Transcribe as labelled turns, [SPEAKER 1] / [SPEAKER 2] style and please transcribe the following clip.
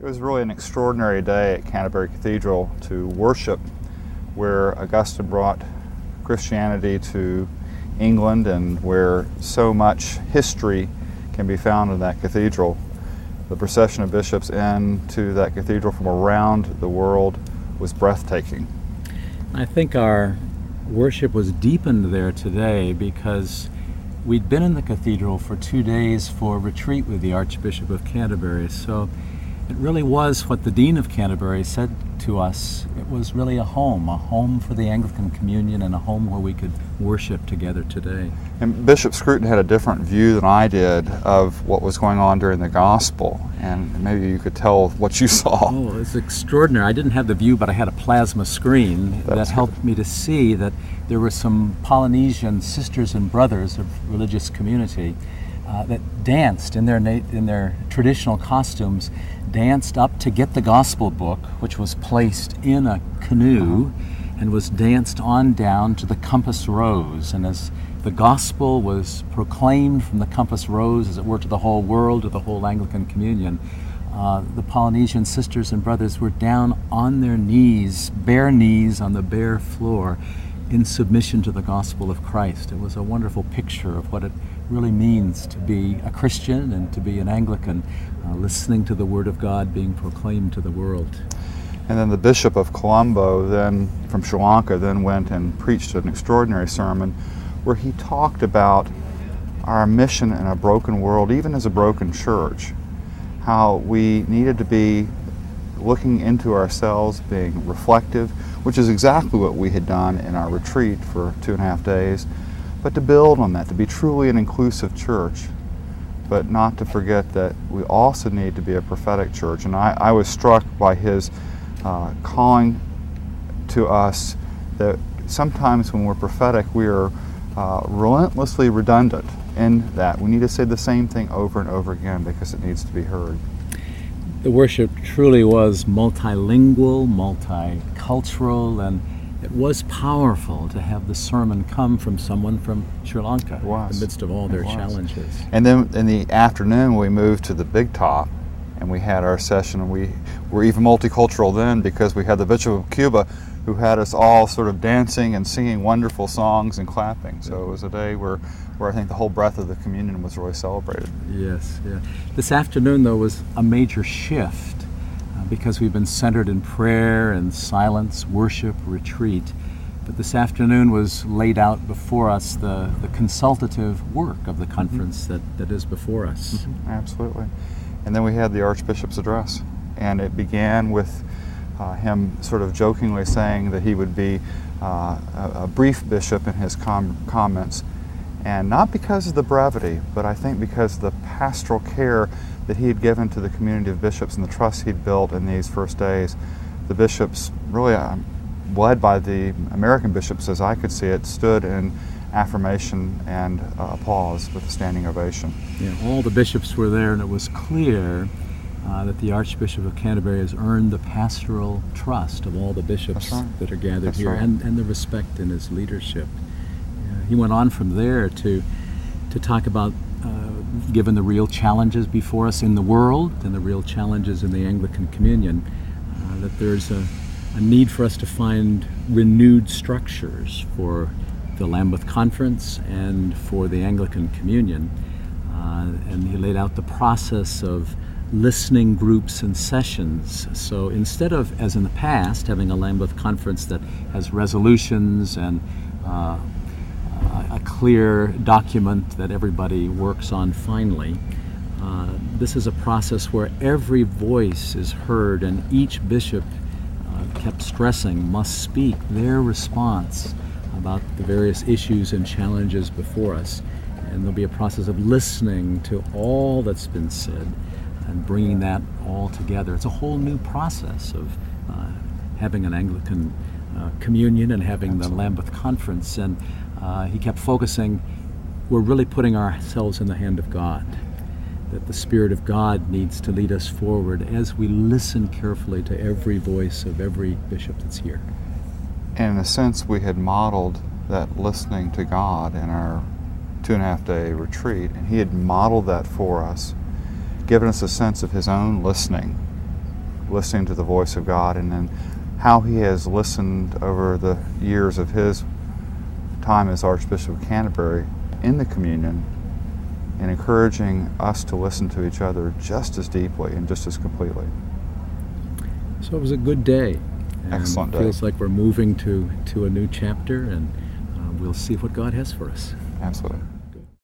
[SPEAKER 1] It was really an extraordinary day at Canterbury Cathedral to worship, where Augustine brought Christianity to England and where so much history can be found in that cathedral. The procession of bishops into that cathedral from around the world was breathtaking.
[SPEAKER 2] I think our worship was deepened there today because we'd been in the cathedral for 2 days for retreat with the Archbishop of Canterbury. So it really was what the Dean of Canterbury said to us. It was really a home for the Anglican Communion and a home where we could worship together today.
[SPEAKER 1] And Bishop Scruton had a different view than I did of what was going on during the Gospel, and maybe you could tell what you saw.
[SPEAKER 2] Oh, it's extraordinary. I didn't have the view, but I had a plasma screen that helped me to see that there were some Polynesian sisters and brothers of religious community that danced in their traditional costumes, danced up to get the gospel book, which was placed in a canoe and was danced on down to the Compass Rose. And as the gospel was proclaimed from the Compass Rose, as it were, to the whole world, to the whole Anglican Communion, the Polynesian sisters and brothers were down on their knees, bare knees on the bare floor, in submission to the gospel of Christ. It was a wonderful picture of what it really means to be a Christian and to be an Anglican, listening to the Word of God being proclaimed to the world.
[SPEAKER 1] And then the Bishop of Colombo, then from Sri Lanka, then went and preached an extraordinary sermon where he talked about our mission in a broken world, even as a broken church, how we needed to be looking into ourselves, being reflective, which is exactly what we had done in our retreat for 2.5 days, but to build on that, to be truly an inclusive church, but not to forget that we also need to be a prophetic church. And I was struck by his calling to us that sometimes when we're prophetic, we are relentlessly redundant in that. We need to say the same thing over and over again because it needs to be heard.
[SPEAKER 2] The worship truly was multilingual, multicultural, and it was powerful to have the sermon come from someone from Sri Lanka in the midst of all their challenges.
[SPEAKER 1] And then in the afternoon we moved to the big top and we had our session, and we were even multicultural then because we had the Bishop of Cuba who had us all sort of dancing and singing wonderful songs and clapping. So it was a day where I think the whole breadth of the communion was really celebrated.
[SPEAKER 2] Yes, yeah. This afternoon, though, was a major shift because we've been centered in prayer and silence, worship, retreat. But this afternoon was laid out before us the consultative work of the conference that is before us.
[SPEAKER 1] Mm-hmm. Absolutely. And then we had the Archbishop's address, and it began with him sort of jokingly saying that he would be a brief bishop in his comments, and not because of the brevity, but I think because of the pastoral care that he had given to the community of bishops and the trust he'd built in these first days. The bishops, really led by the American bishops as I could see it, stood in affirmation and applause with a standing ovation.
[SPEAKER 2] Yeah, all the bishops were there, and it was clear that the Archbishop of Canterbury has earned the pastoral trust of all the bishops that are gathered here, and the respect in his leadership. He went on from there to talk about, given the real challenges before us in the world and the real challenges in the Anglican Communion, that there's a need for us to find renewed structures for the Lambeth Conference and for the Anglican Communion. And he laid out the process of listening groups and sessions. So instead of, as in the past, having a Lambeth Conference that has resolutions and a clear document that everybody works on finally, this is a process where every voice is heard, and each bishop kept stressing must speak their response about the various issues and challenges before us. And there'll be a process of listening to all that's been said and bringing that all together. It's a whole new process of having an Anglican communion and having the Lambeth Conference. And he kept focusing, we're really putting ourselves in the hand of God, that the Spirit of God needs to lead us forward as we listen carefully to every voice of every bishop that's here.
[SPEAKER 1] And in a sense, we had modeled that listening to God in our 2.5-day retreat, and he had modeled that for us, given us a sense of his own listening listening to the voice of God, and then how he has listened over the years of his time as Archbishop of Canterbury in the communion, and encouraging us to listen to each other just as deeply and just as completely.
[SPEAKER 2] So it was a good day.
[SPEAKER 1] Excellent day.
[SPEAKER 2] It feels like we're moving to a new chapter, and we'll see what God has for us.
[SPEAKER 1] Absolutely.